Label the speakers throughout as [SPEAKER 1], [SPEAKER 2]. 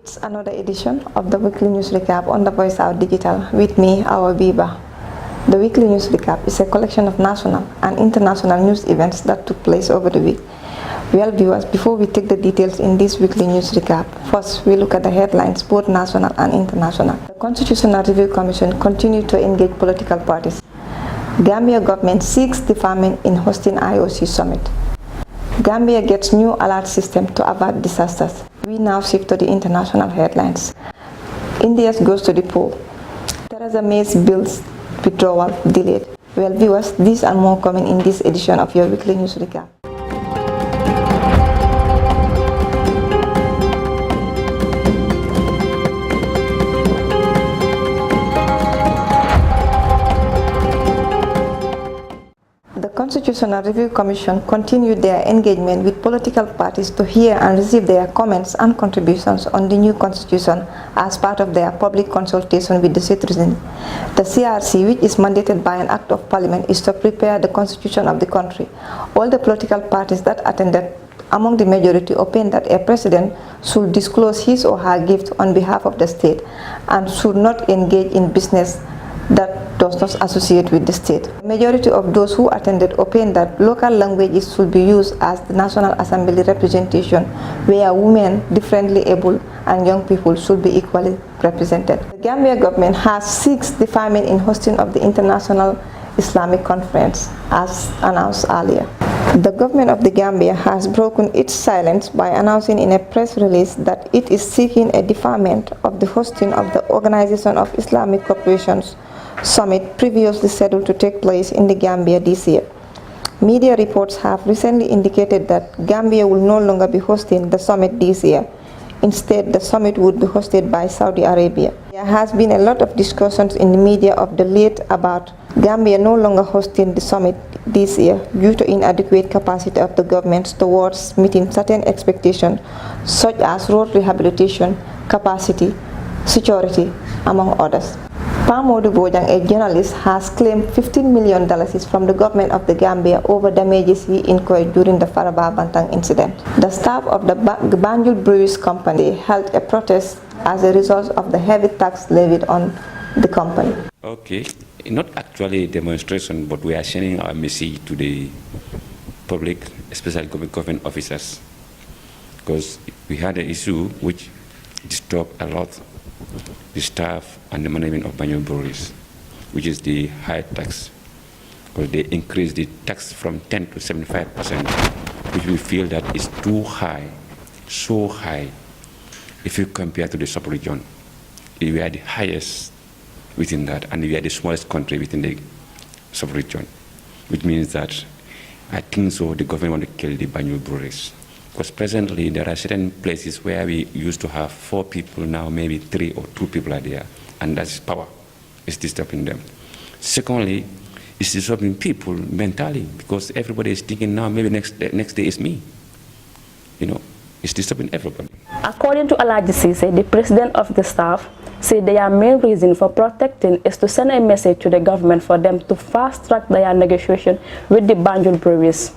[SPEAKER 1] It's another edition of the Weekly News Recap on the Voice Out Digital with me, our Biba. The Weekly News Recap is a collection of national and international news events that took place over the week. Well, viewers, before we take the details in this Weekly News Recap, first we look at the headlines, both national and international. The Constitutional Review Commission continued to engage political parties. Gambia government seeks deferment in hosting IOC summit. Gambia gets new alert system to avert disasters. We now shift to the international headlines. India goes to the poll. Theresa May's bill's withdrawal delayed. Well, viewers, these and more coming in this edition of your Weekly News Recap. The Constitutional Review Commission continued their engagement with political parties to hear and receive their comments and contributions on the new constitution as part of their public consultation with the citizens. The CRC, which is mandated by an act of parliament, is to prepare the constitution of the country. All the political parties that attended among the majority opined that a president should disclose his or her gift on behalf of the state and should not engage in business that does not associate with the state. The majority of those who attended opined that local languages should be used as the National Assembly representation, where women, differently able, and young people should be equally represented. The Gambia government has seeks deferment in hosting of the International Islamic Conference, as announced earlier. The government of the Gambia has broken its silence by announcing in a press release that it is seeking a deferment of the hosting of the Organization of Islamic Cooperation's summit previously scheduled to take place in the Gambia this year. Media reports have recently indicated that Gambia will no longer be hosting the summit this year. Instead, the summit would be hosted by Saudi Arabia. There has been a lot of discussions in the media of the late about Gambia no longer hosting the summit this year due to inadequate capacity of the government towards meeting certain expectations such as road rehabilitation, capacity, security, among others. Pamodu Bojang, a journalist, has claimed $15 million from the government of the Gambia over damages he incurred during the Faraba Bantang incident. The staff of the Banjul Breweries Company held a protest as a result of the heavy tax levied on the company.
[SPEAKER 2] Okay, not actually a demonstration, but we are sending our message to the public, especially government officers, because we had an issue which disturbed a lot the staff and the management of Banjul Breweries, which is the high tax, because they increased the tax from 10 to 75%, which we feel that is too high, so high, if you compare to the sub-region. We are the highest within that, and we are the smallest country within the sub-region, which means that I think so the government want to kill the Banjul Breweries. Because presently there are certain places where we used to have 4 people, now maybe 3 or 2 people are there, and that's power. It's disturbing them. Secondly, it's disturbing people mentally, because everybody is thinking now maybe next day is me. You know, it's disturbing everybody.
[SPEAKER 3] According to Alaji Sise, the president of the staff, said their main reason for protecting is to send a message to the government for them to fast-track their negotiation with the Banjul Breweries.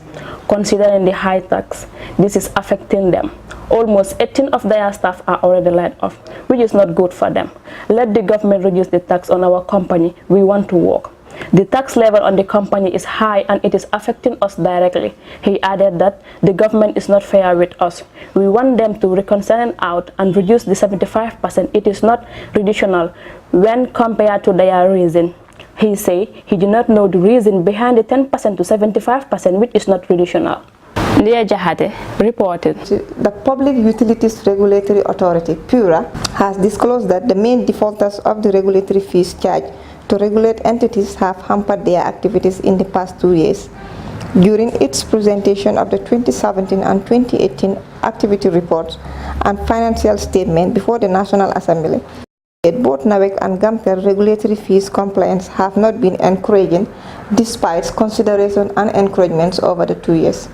[SPEAKER 3] Considering the high tax, this is affecting them. Almost 18 of their staff are already laid off, which is not good for them. Let the government reduce the tax on our company. We want to work. The tax level on the company is high and it is affecting us directly. He added that the government is not fair with us. We want them to reconcile out and reduce the 75%. It is not traditional when compared to their reason. He said he did not know the reason behind the 10% to 75%, which is not traditional. Leah Jahate reported.
[SPEAKER 1] The Public Utilities Regulatory Authority, PURA, has disclosed that the main defaulters of the regulatory fees charged to regulate entities have hampered their activities in the past 2 years. During its presentation of the 2017 and 2018 activity reports and financial statement before the National Assembly, both NAWEC and GAMTER regulatory fees compliance have not been encouraging despite consideration and encouragements over the 2 years.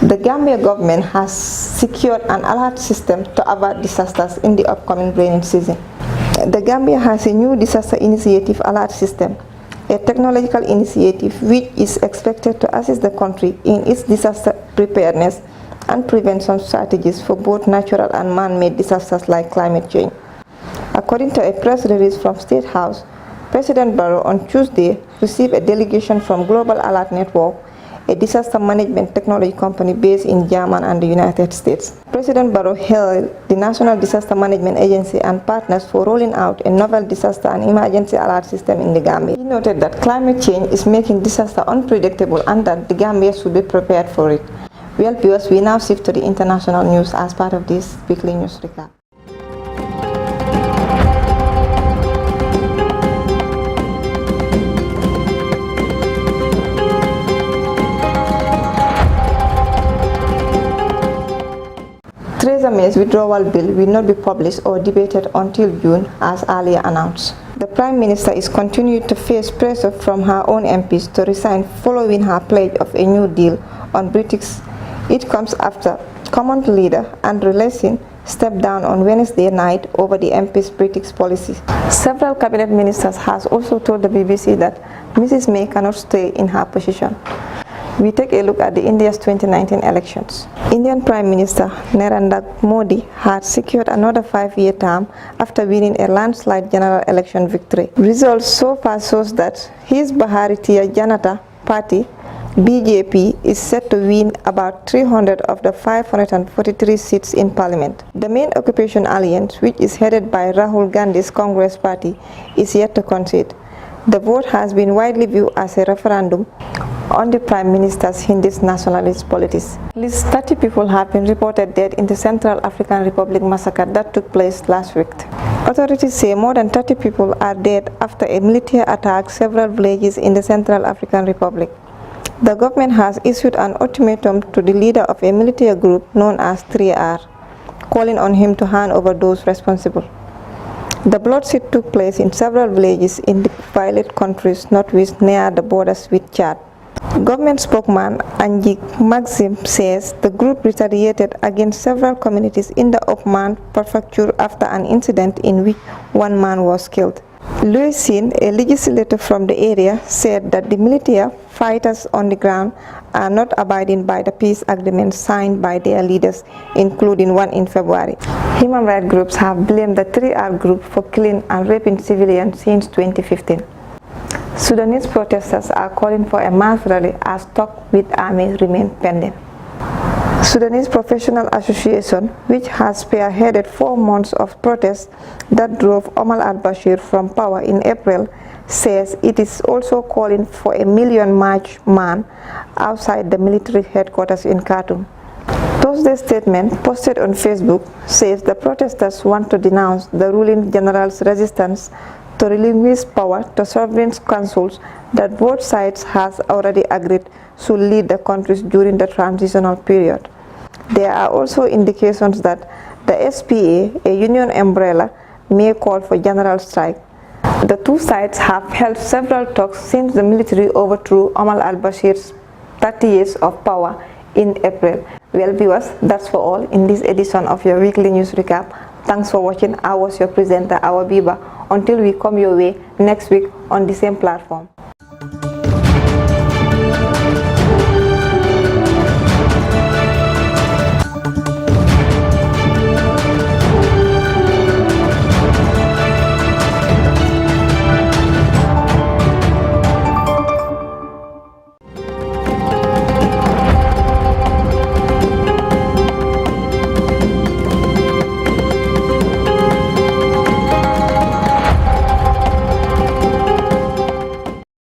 [SPEAKER 1] The Gambia government has secured an alert system to avert disasters in the upcoming rainy season. The Gambia has a new disaster initiative alert system, a technological initiative which is expected to assist the country in its disaster preparedness and prevention strategies for both natural and man-made disasters like climate change. According to a press release from State House, President Barrow on Tuesday received a delegation from Global Alert Network, a disaster management technology company based in Germany and the United States. President Barrow hailed the National Disaster Management Agency and partners for rolling out a novel disaster and emergency alert system in the Gambia. He noted that climate change is making disaster unpredictable and that the Gambia should be prepared for it. Well, viewers, we now shift to the international news as part of this weekly news recap. Theresa May's withdrawal bill will not be published or debated until June, as earlier announced. The Prime Minister is continuing to face pressure from her own MPs to resign following her pledge of a new deal on Brexit. It comes after Common leader Andrew Leeson stepped down on Wednesday night over the MP's Brexit policy. Several cabinet ministers has also told the BBC that Mrs. May cannot stay in her position. We take a look at the India's 2019 elections. Indian Prime Minister Narendra Modi had secured another 5-year term after winning a landslide general election victory. Results so far shows that his Bharatiya Janata Party BJP is set to win about 300 of the 543 seats in parliament. The main occupation alliance, which is headed by Rahul Gandhi's Congress party, is yet to concede. The vote has been widely viewed as a referendum on the Prime Minister's Hindi's nationalist politics. At least 30 people have been reported dead in the Central African Republic massacre that took place last week. Authorities say more than 30 people are dead after a military attacked several villages in the Central African Republic. The government has issued an ultimatum to the leader of a military group known as 3R, calling on him to hand over those responsible. The bloodshed took place in several villages in the violent country's northwest near the borders with Chad. Government spokesman Anjik Maxim says the group retaliated against several communities in the Opman prefecture after an incident in which one man was killed. Louis Sin, a legislator from the area, said that the military fighters on the ground are not abiding by the peace agreement signed by their leaders, including one in February. Human rights groups have blamed the 3R group for killing and raping civilians since 2015. Sudanese protesters are calling for a mass rally as talks with army remain pending. Sudanese Professional Association, which has spearheaded 4 months of protests that drove Omar al-Bashir from power in April, says it is also calling for a million march man outside the military headquarters in Khartoum. Thursday's statement, posted on Facebook, says the protesters want to denounce the ruling general's resistance to relinquish power to sovereign councils that both sides has already agreed should lead the countries during the transitional period. There are also indications that the SPA, a union umbrella, may call for general strike. The two sides have held several talks since the military overthrew Omar al-Bashir's 30 years of power in April. Well, viewers, that's for all in this edition of your weekly news recap. Thanks for watching. I was your presenter, Awa Biba. Until we come your way next week on the same platform.